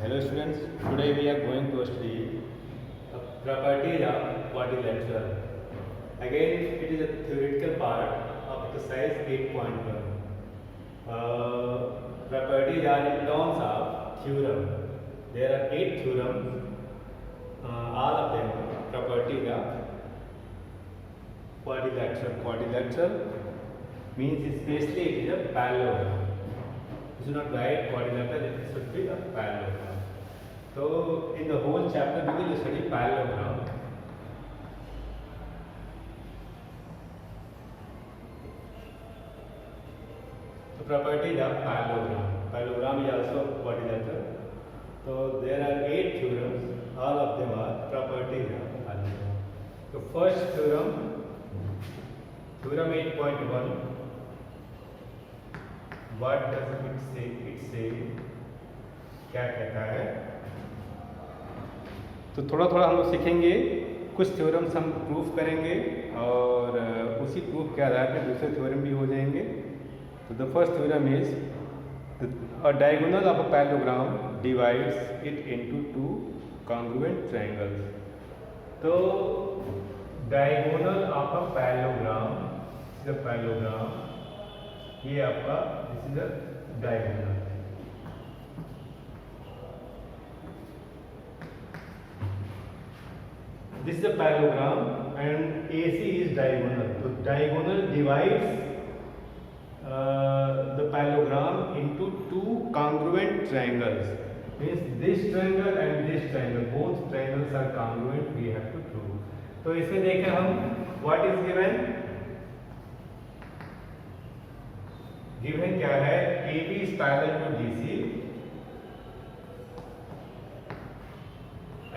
Hello students, today we are going to study the properties of quadrilateral. Again, it is a theoretical part of exercise 8.1. Properties are in terms of theorem. There are 8 theorems, all of them properties of quadrilateral. Quadrilateral means especially it is a parallelogram. You should not write quadrilateral, it should be a parallelogram. So in the whole chapter we will study parallelogram. The properties of parallelogram. Parallelogram is also quadrilateral. So there are 8 theorems. All of them are properties of parallelogram. So first theorem, theorem 8.1. What does it say? It says क्या कहता है? तो थोड़ा थोड़ा हम लोग सीखेंगे, कुछ थ्योरम्स हम प्रूफ करेंगे और उसी प्रूफ के आधार पर दूसरे थ्योरम भी हो जाएंगे. तो the first theorem is a diagonal of a parallelogram divides it into two congruent triangles. तो डायगोनल ऑफ अ पैरेललोग्राम, ये आपका this is a diagonal. This is a parallelogram and AC is diagonal. So diagonal divides the parallelogram into two congruent triangles. Means this triangle and this triangle, both triangles are congruent. We have to prove. तो इसमें देखें हम what is given? Given क्या है? AB is parallel to DC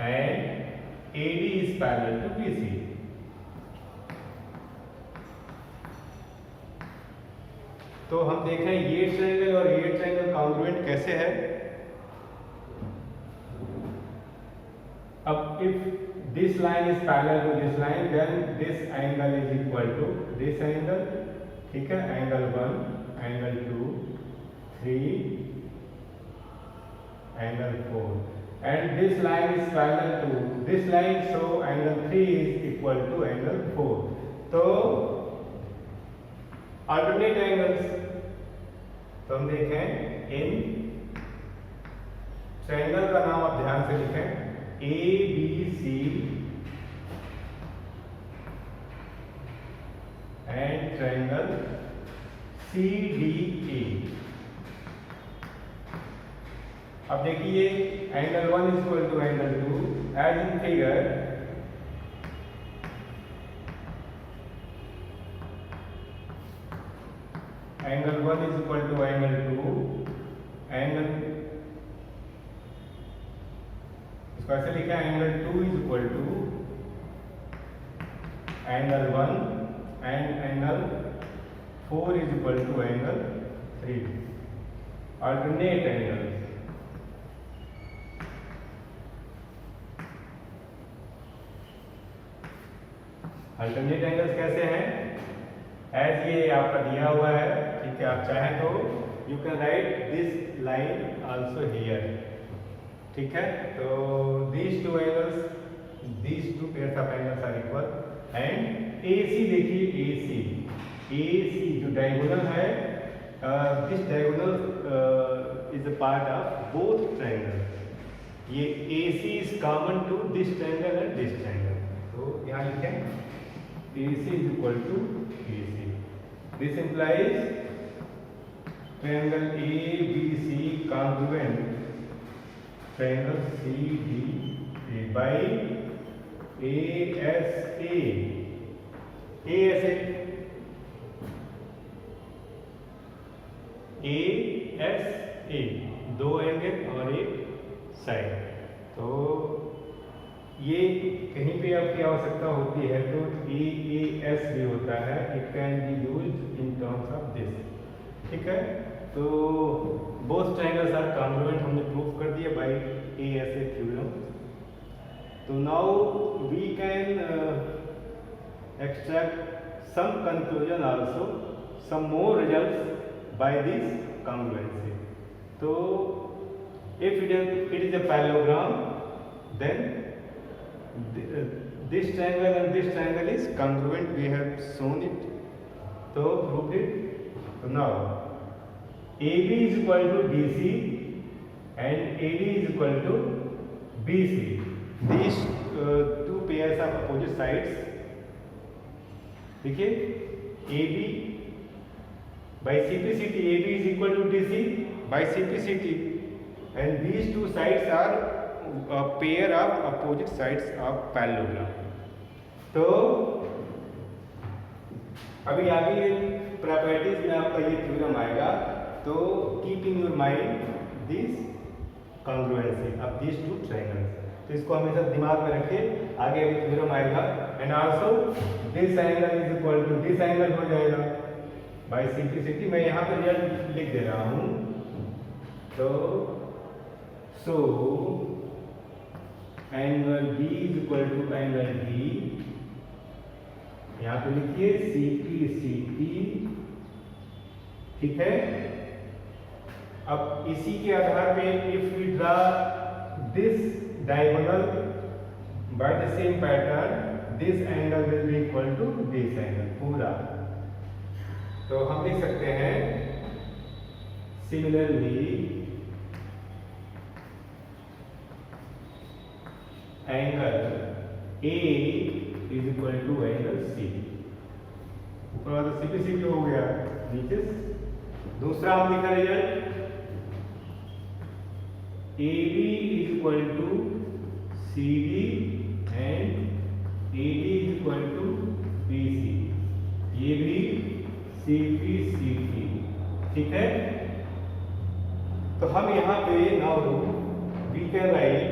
and AD is parallel to BC. तो हम देखें ये ट्रायंगल और ये ट्रायंगल कॉन्ग्रुएंट कैसे है. अब if this line is parallel to this line then this angle is equal to this angle. ठीक है, angle 1, angle 2, 3, angle 4. And this line is parallel to this line, so angle 3 is equal to angle 4. तो alternate angles, तो हम देखें in triangle का नाम आप ध्यान से लिखें ABC and triangle CDA. अब देखिए angle 1 is equal to angle 2 as in figure. Angle 1 is equal to angle 2, angle इसको ऐसे लिखा है angle 2 is equal to angle 1 and angle 4 is equal to angle 3. Alternate angles. Alternate angles कैसे हैं? As ये आपका दिया हुआ है. ठीक है, आप चाहें तो you can write this line also here. ठीक है, तो these two angles, these two pairs of angles are equal. And AC देखिए, AC जो डायगोनल है, this diagonal is a part of both triangle. ये AC is common to this triangle and this triangle. तो यहाँ लिखें AC is equal to AC. This implies triangle ABC congruent triangle CDA by ASA. ASA दो angle और एक side. तो ये कहीं पे आपकी आवश्यकता होती है तो AAS भी होता है. It can be used in terms of this. ठीक है, तो बोथ ट्रायंगल्स आर कॉन्ग्रुएंट हमने प्रूफ कर दिया बाय ASA थ्योरम. तो now we can extract some conclusion also, some more results by this congruency. तो If it is a parallelogram, then this triangle and this triangle is congruent. We have shown it. So prove it. So now AB is equal to DC and AD is equal to BC. These two pairs of opposite sides. देखिए AB by simplicity AB is equal to DC by simplicity, and these two sides are a pair of opposite sides of parallelogram. तो अभी आगे properties में आपका ये theorem आएगा. तो keep in your mind this congruency of this two triangles. तो इसको हमेशा दिमाग में रखिए, आगे अभी थ्योरम आएगा. And also this angle is equal to this angle हो जाएगा बाय सिंपलिसिटी. मैं यहाँ पे रिजल्ट लिख दे रहा हूँ. तो so angle B is equal to angle B. यहाँ पे लिखिए CP ठीक है. अब इसी के आधार पे if we draw this diagonal by the same pattern, this angle will be equal to this angle पूरा. तो हम लिख सकते हैं similarly angle A is equal to angle C. ऊपर वाला CP हो गया, नीचे दूसरा हम लिखा result AB is equal to CD and AD is equal to BC. ये भी CP ठीक है. तो हम यहाँ पे now we can write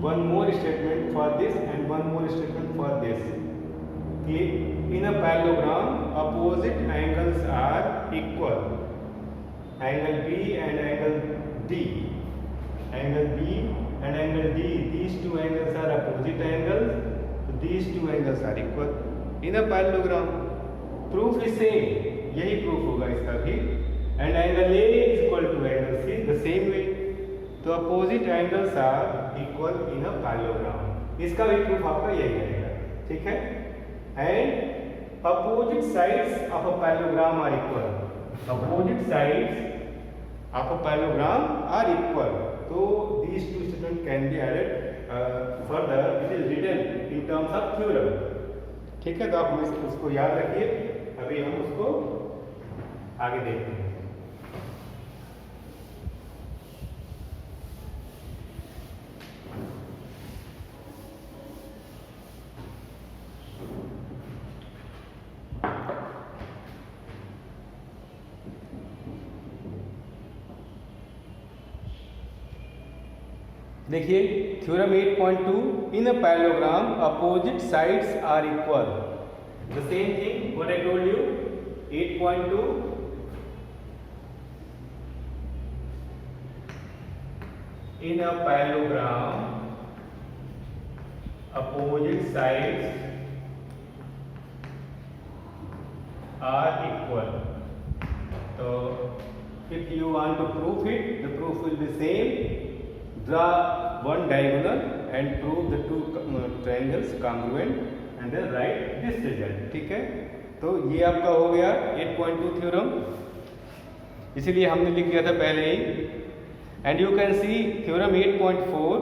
one more statement for this and one more statement for this. कि in a parallelogram opposite angles are equal. Angle B and angle D. Angle B and angle D. These two angles are opposite angles. So these two angles are equal. In a parallelogram, proof is same. यही proof होगा इसका भी. And angle A is equal to angle C the same way. तो opposite angles are equal in a parallelogram. इसका भी proof आपका यही रहेगा. ठीक है? And opposite sides of a parallelogram are equal. Opposite sides of a parallelogram are equal. So these two statements can be added further. It is written in terms of theorem. ठीक है. तो आप उसको याद रखिए. अभी हम उसको आगे देखते हैं. देखिए theorem 8.2. In a parallelogram opposite sides are equal. The same thing what I told you. 8.2 in a parallelogram opposite sides are equal. तो if you want to proof it, the proof will be same. Draw one diagonal and prove the two triangles congruent and then write this result. ठीक है. तो ये आपका हो गया 8.2 theorem. इसीलिए हमने लिख दिया था पहले ही. And you can see theorem 8.4.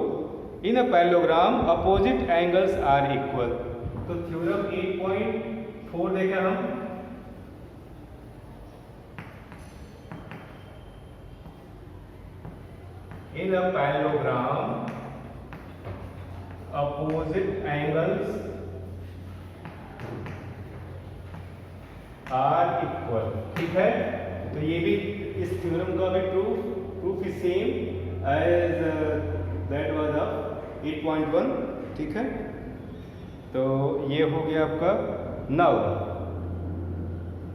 In a parallelogram opposite angles are equal. तो थ्योरम 8.4 देखा हम. In a parallelogram, opposite angles are equal. ठीक है. तो ये भी इस थ्योरम का भी proof is same as that was of 8.1. ठीक है. तो ये हो गया आपका. Now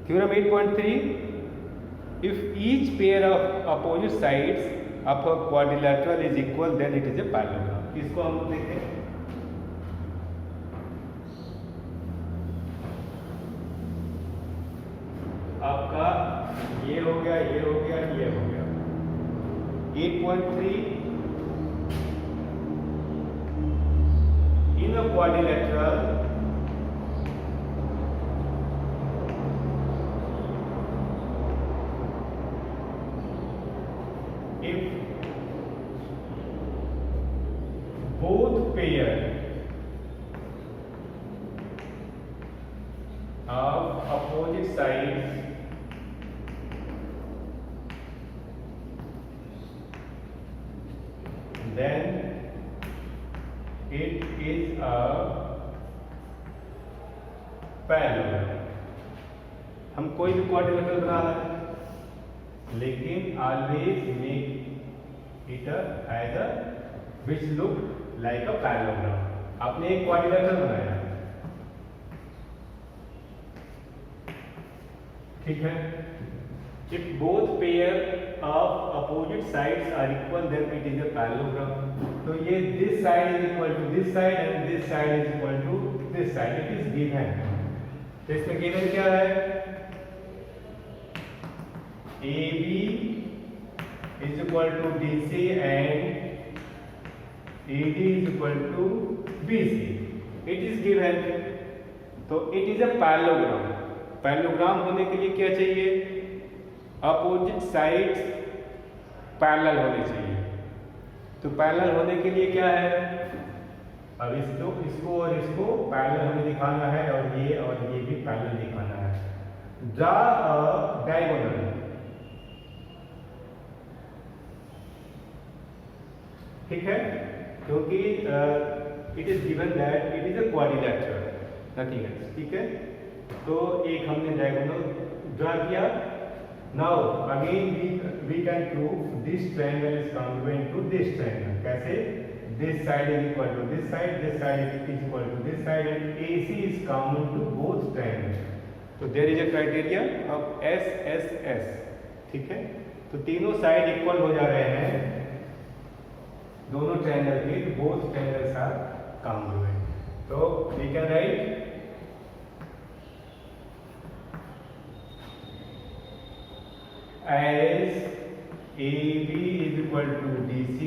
theorem 8.3. If each pair of opposite sides of a quadrilateral is equal, then it is a parallelogram. इसको हम लोग देखते हैं. आपका ये हो गया, ये हो गया, ये हो गया. 8.3 in a quadrilateral if both pair of opposite sides then it is a parallelogram। हम कोई भी क्वाड्रिलेटरल बना रहे हैं, लेकिन always make it as a which look like a parallelogram. आपने एक क्वाड्रिलेटरल बनाया, ठीक है। If both pair of opposite sides are equal, then it is a parallelogram। तो ये this side is equal to this side and this side is equal to this side, it is given। तो इसमें given क्या है? AB is equal to DC and AD is equal to BC, it is given। तो it is a parallelogram। Parallelogram होने के लिए क्या चाहिए? अपोजिट साइड्स पैरेलल होने चाहिए। तो पैरेलल होने के लिए क्या है? अब इसको और इसको पैरेलल हमें दिखाना है, और ये भी पैरेलल दिखाना है। Draw a diagonal. ठीक है, क्योंकि it is given that it is a quadrilateral, nothing else. ठीक है, तो एक हमने डायगोनल ड्रा किया। Now again we can prove this triangle is congruent to this triangle. कैसे? This side is equal to this side is equal to this side and AC is common to both triangle. तो there is a criteria of SSS। ठीक है, तो तीनों side equal हो जा रहे हैं दोनों ट्रायंगल के, बोथ ट्रायंगल्स आर कॉन्ग्रुएंट। तो we can write as AB is equal to DC,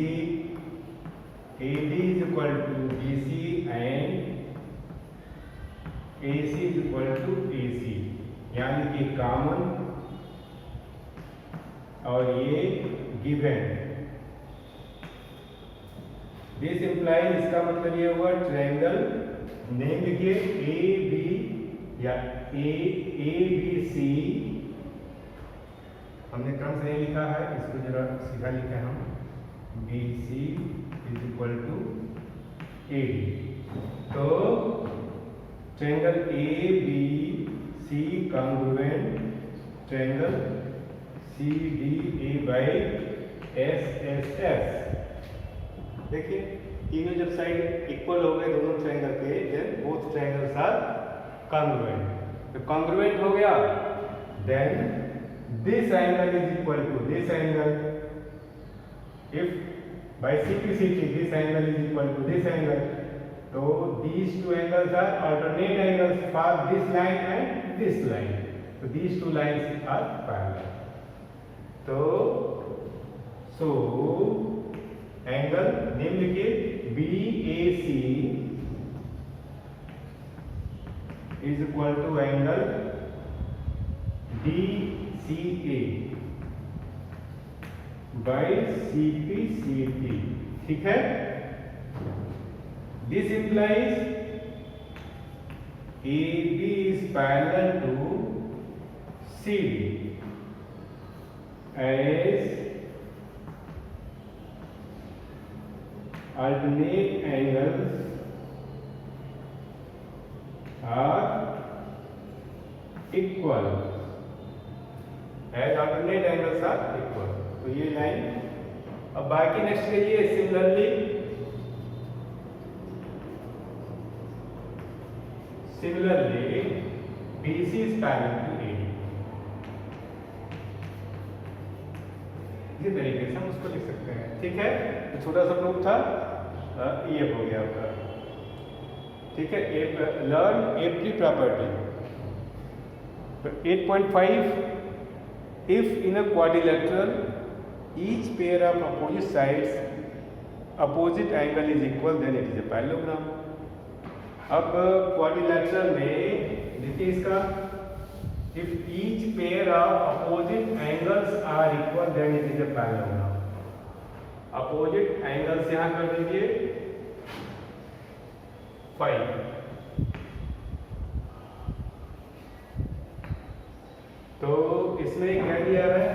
AD is equal to BC and AC is equal to AC, यानी कि कॉमन और ये गिवन। दिस इम्प्लाइज, इसका मतलब ये हुआ ट्रायंगल नेम लिखिए AB या ABC। हमने क्रम से नहीं लिखा है, इसको जरा सीधा लिखा है हम। BC is equal to AD। तो triangle ABC congruent triangle CDA by SSS। देखिए, तीनों जब साइड इक्वल हो गए दोनों ट्रायंगल के, then both triangles are congruent. तो कॉन्ग्रुएंट हो गया, then this angle is equal to this angle। if by simplicity this angle is equal to this angle, so these two angles are alternate angles for this line and this line, so these two lines are parallel। so angle name लिखिए BAC is equal to angle DCA by CPCT। ठीक है, this implies AB is parallel to CD as alternate angles are equal, as alternate angles are equal। तो ये line, अब बाकी next के लिए similarly BC is parallel to AD। इसी तरीके से हम उसको लिख सकते हैं। ठीक है, तो छोटा सा प्रूफ था, ये हो गया आपका। ठीक है, learn every property. 8.5 if in a quadrilateral each pair of opposite sides opposite angle is equal then it is a parallelogram. अब क्वाड्रिलैटरल में देखिए इसका, if each pair of opposite angles are equal then it is a parallelogram. Opposite angles यहां कर दीजिए 5। तो इसमें क्या दिया है,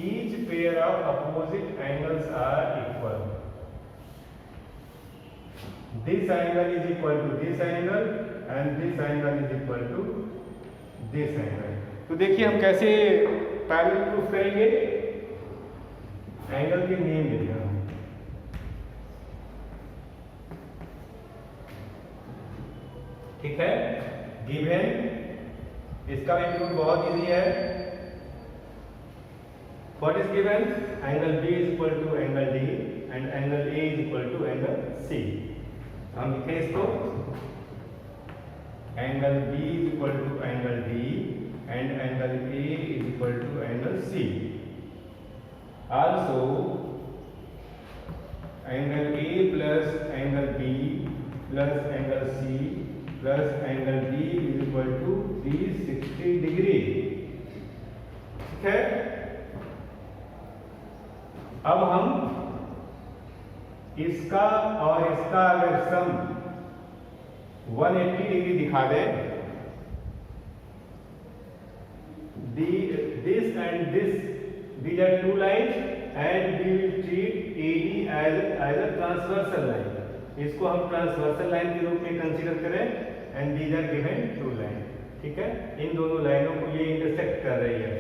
each pair of opposite angles are equal, this angle is equal to this angle and this angle is equal to this angle. तो देखिए हम कैसे पैरेलल प्रूफ करेंगे, एंगल के नेम दे दिया, ठीक है। गिवन, इसका भी प्रूफ बहुत इजी है। What is given, angle B is equal to angle D and angle A is equal to angle C. हम लिखें इसको, angle B is equal to angle D and angle A is equal to angle C. Also angle A plus angle B plus angle C plus angle D is equal to 360 degree, ठीक है। अब हम इसका और इसका अगर सम 180 degree दिखा दें, this and this, these are two lines and we will treat AD as a transversal line। इसको हम ट्रांसवर्सल लाइन के रूप में कंसीडर करें and these are given two line, ठीक है। इन दोनों लाइनों को ये इंटरसेक्ट कर रही है।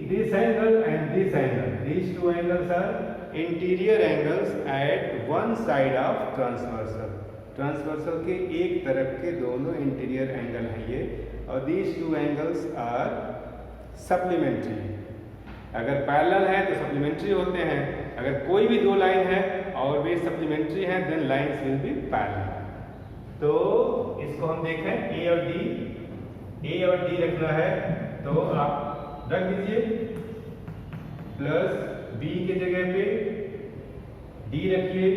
This angle and this angle, these two angles are interior angles at one side of transversal। Transversal के एक तरफ के दोनों इंटीरियर एंगल हैं ये, और these two angles are supplementary. अगर पैरेलल है तो सप्लीमेंट्री होते हैं, अगर कोई भी दो लाइन है और वे सप्लीमेंट्री हैं then lines will be parallel. तो इसको हम देखें, ए और डी रखना है तो आप रख दीजिए, प्लस बी के जगह पे डी रखिए,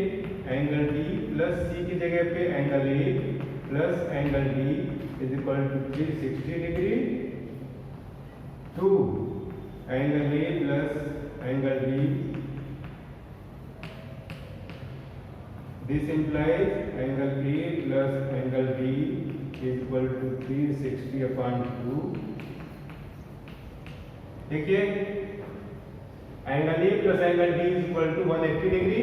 एंगल डी प्लस सी की जगह पे angle A plus angle D is equal to 360 degree two angle A plus angle D. This implies angle A plus angle D is equal to 360/2। देखिए angle A plus angle D is equal to 180 degree,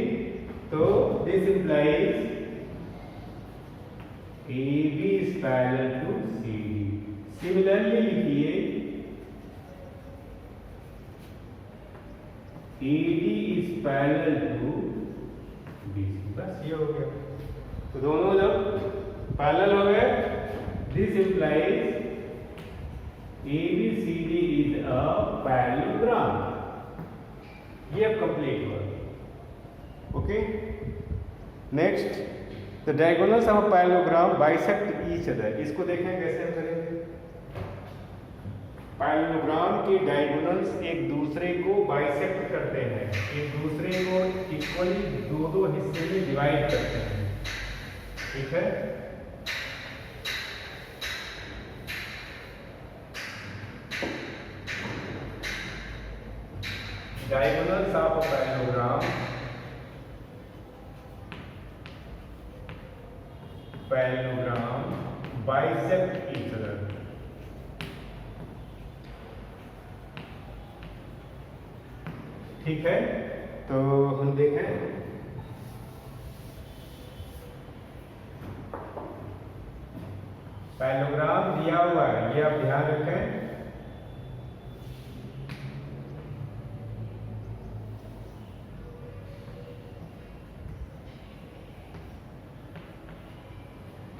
तो this implies AB is parallel to CD। Similarly लिखिए AD is parallel to BC। बस ये हो गया। तो दोनों जब पैरेलल हो गए, this implies ABCD is a parallelogram। ये अब कंप्लीट हुआ। Okay, next, the diagonals of a parallelogram bisect each other. इसको देखें कैसे हम करेंगे। पैरेललोग्राम के डायगोनल्स एक दूसरे को बाइसेक्ट करते हैं, एक दूसरे को इक्वली दो हिस्से में डिवाइड करते हैं, ठीक है। Diagonals of a parallelogram bisect each other. ठीक है, तो हम देखें पैरेललोग्राम दिया हुआ है, ये आप ध्यान रखें।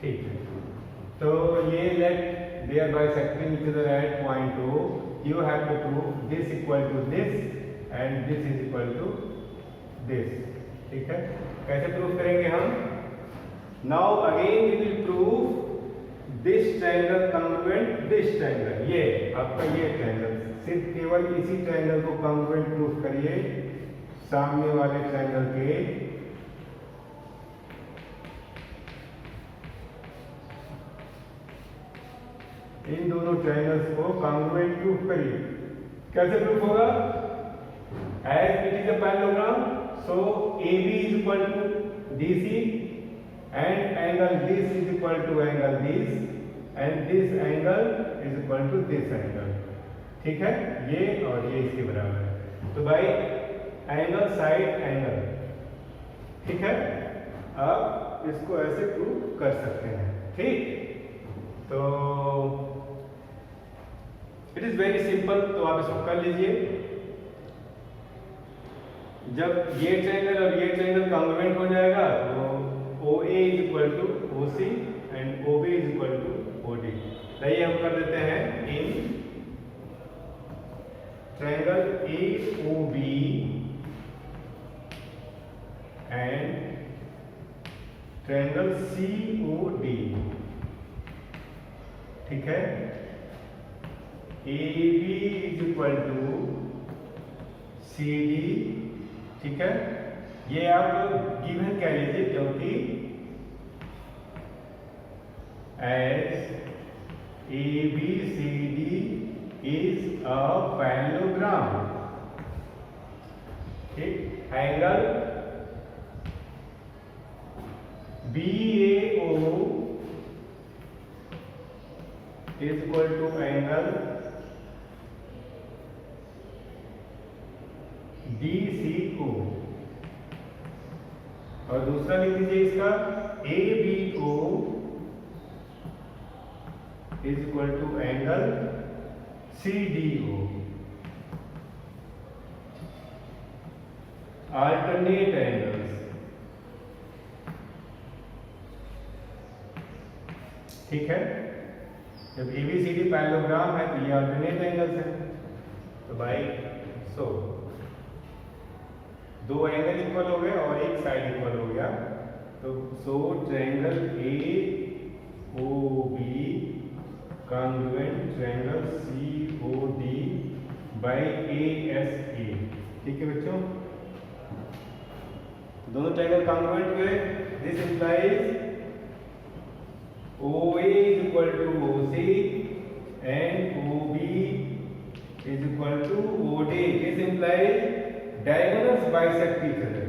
ठीक है, तो ये late they are bisecting each other at point O, you have to prove this equal to this and this is equal to this। ठीक है, कैसे प्रूव करेंगे हम? Now again we will prove this triangle congruent this triangle, ये आपका ये triangle, सिर्फ केवल इसी ट्रायंगल को कॉन्ग्रुएंट प्रूफ करिए सामने वाले ट्रायंगल के इन दोनों ट्रायंगल्स को कॉन्ग्रुएंट प्रूफ करिए। कैसे प्रूफ होगा? As it is a parallelogram, so AB is equal to DC and angle this is equal to angle this and this angle is equal to this angle। ठीक है, ये और ये इसके बराबर है। तो भाई एंगल साइड एंगल, ठीक है, आप इसको ऐसे प्रूव कर सकते हैं। ठीक, तो इट इज वेरी सिंपल, तो आप इसको कर लीजिए। जब ये ट्रायंगल और ये ट्रायंगल कॉन्ग्रुएंट हो जाएगा तो OA is equal to OC and OB is equal to OD। चलिए हम कर देते हैं in triangle AOB and triangle COD, ठीक है, AB is equal to CD, ठीक है, ये आप गिवन कह लीजिए क्योंकि as ABCD is a parallelogram, ठीक, angle BAO is equal to angle DCO, और दूसरा लिख दीजिए इसका ABO is equal to angle CDO। Alternate angles, ठीक है, जब ABCD पैरेललोग्राम है तो ये अल्टरनेट एंगल्स हैं। तो भाई दो एंगल इक्वल हो गए और एक साइड इक्वल हो गया, तो so triangle AOB congruent triangle COD by ASA। ठीक है बच्चों, दोनों ट्रायंगल कॉन्ग्रुएंट हुए। This implies OA is equal to OC and OB is equal to OD। This implies diagonals bisect each other।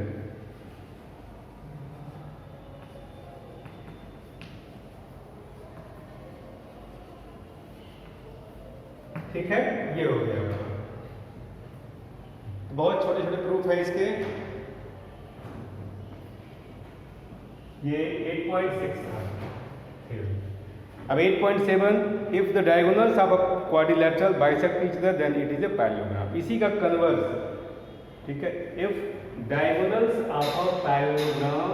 ठीक है, ये हो गया। बहुत छोटे छोटे प्रूफ है इसके। ये 8.6 था। अब 8.7, if the diagonals of a quadrilateral bisect each other than it is a parallelogram. इसी का कन्वर्स, ठीक है, if diagonals of a parallelogram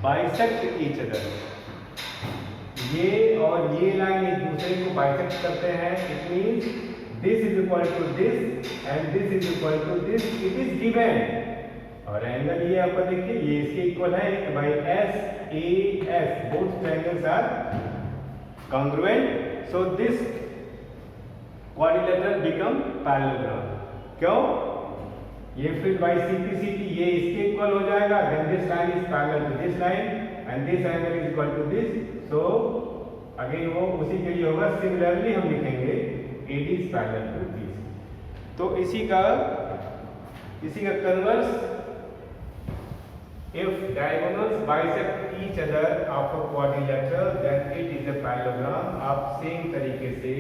bisect each other, ये और ये लाइन एक दूसरे को बाइसेक्ट करते हैं, it means this is equal to this and this is equal to this, it is given. और एंगल ये आपका देखिए ये इसके इक्वल है, by SAS both triangles are congruent, so this quadrilateral become parallelogram. क्यों? ये फिर बाय CPCT ये इसके इक्वल हो जाएगा, then this line is parallel to this line and this angle is equal to this, so again वो उसी के लिए होगा। सिमिलरली हम लिखेंगे AD is parallel to BC। तो इसी का converse, if diagonals bisect each other of a quadrilateral then it is a parallelogram। आप सेम तरीके से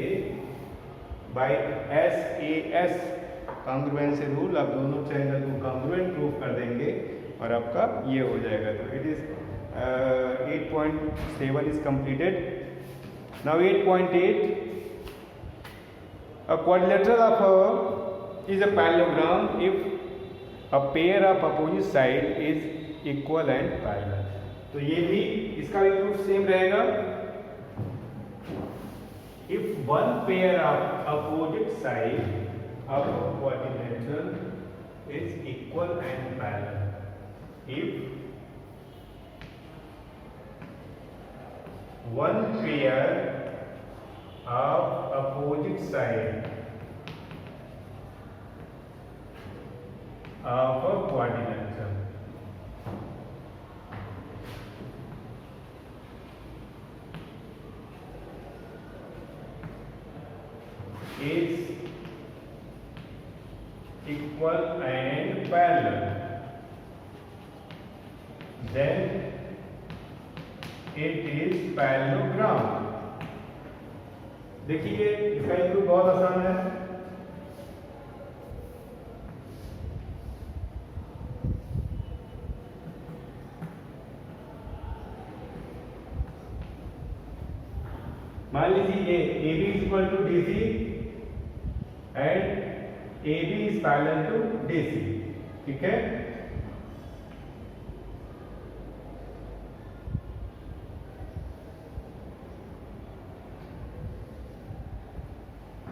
by SAS कॉन्ग्रुएंसी रूल आप दोनों ट्रायंगल को कॉन्ग्रुएंट प्रूफ कर देंगे और आपका ये हो जाएगा। तो it is 8.7 is completed। Now 8.8, a quadrilateral is a parallelogram if a pair of opposite side is equal and parallel। तो ये भी इसका भी प्रूफ सेम रहेगा। If one pair of opposite side of a quadrilateral is equal and parallel, if one pair of opposite side of a quadrilateral is equal and parallel, then it is parallelogram. देखिए इसका improve बहुत आसान है। मान लीजिए ये AB is equal to DC and AB is parallel to DC, ठीक है।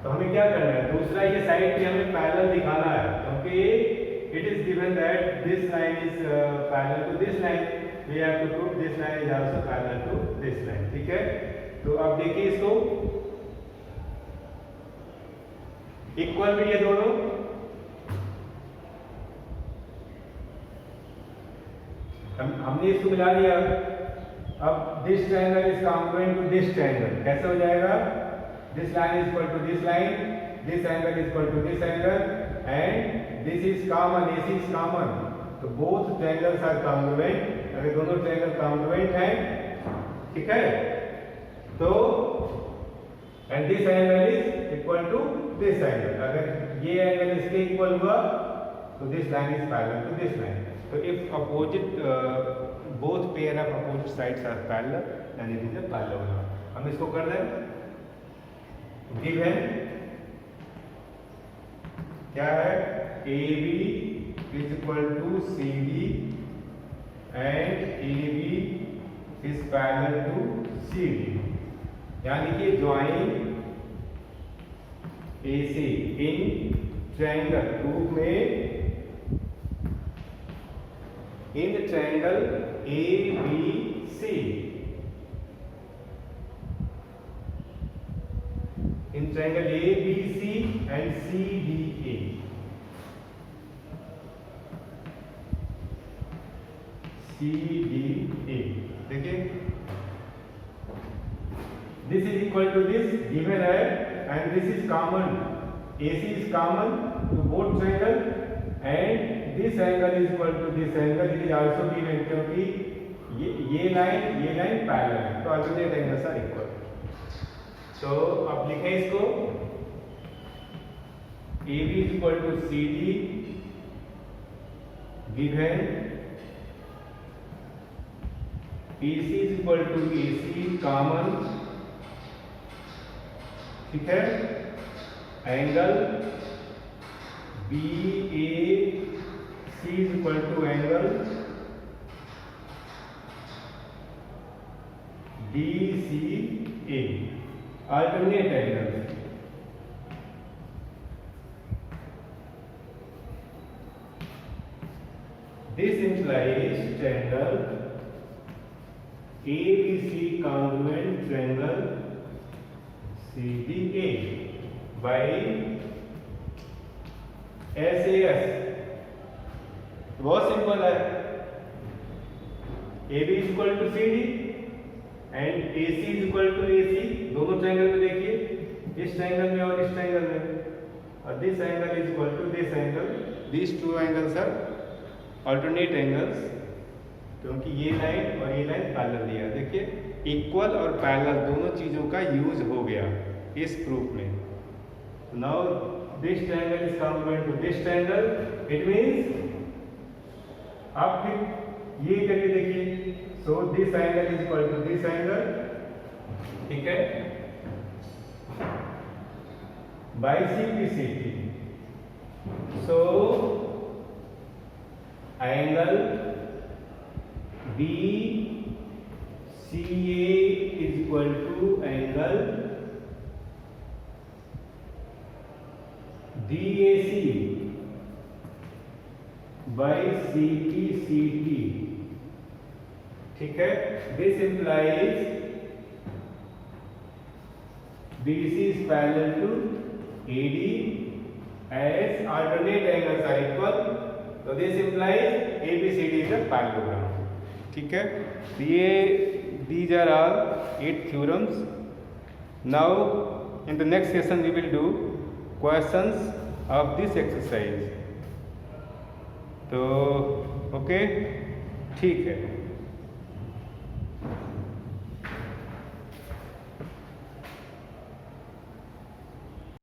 तो हमें क्या करना है, दूसरा ये साइड भी हमें पैरेलल दिखाना है, क्योंकि it is given that this line is parallel to this line, we have to prove this line is also parallel to this line, ठीक है। तो अब देखिए इसको इक्वल भी ये दोनों, हमने इसको मिला दिया। अब this triangle is congruent to this triangle, कैसे हो जाएगा, this line is equal to this line, this angle is equal to this angle, and this is common, AC is common, तो both triangles are congruent। अगर दोनों triangle congruent हैं, ठीक है, तो and this angle is equal to this angle, अगर ये angle इसके equal हुआ तो this line is parallel to this line। तो if opposite both pair of opposite sides are parallel, then it is a parallelogram। हम इसको कर दें, गिवन क्या है, AB is equal to CD and AB is parallel to CD, यानी कि join AC in triangle रूप में in triangle ABC, in triangle ABC and CDA, CDA, देखिए this is equal to this given है and this is common, AC is common to both triangle and this angle is equal to this angle, it is also given, क्योंकि ये line parallel है, तो alternate angles are equal. तो अब लिखें इसको, AB is equal to CD given AC is equal to AC common, ठीक है, angle BAC is equal to angle DCA, alternate angles। This implies triangle ABC congruent triangle CDA by SAS। बहुत simple है, AB is equal to CD and AC is equal to AC, दोनों triangle में देखिए, इस triangle में और इस triangle में, और this angle is equal to this angle, this two angles are alternate angles, क्योंकि ये लाइन और ये लाइन पैरेलल दिया, देखिए इक्वल और पैरेलल दोनों चीजों का यूज हो गया इस प्रूफ में। Now this triangle is congruent to this triangle, it means आप फिर ये करके देखिए, so this angle is equal to this angle, ठीक है, by simplicity, so angle BCA is equal to angle DAC by CPCT, ठीक है। दिस implies BC is parallel to AD as alternate angles are equal. So this implies ABCD is a parallelogram. ठीक है, तो ये these are all 8 theorems. Now in the next session we will do questions of this exercise. तो okay, ठीक है.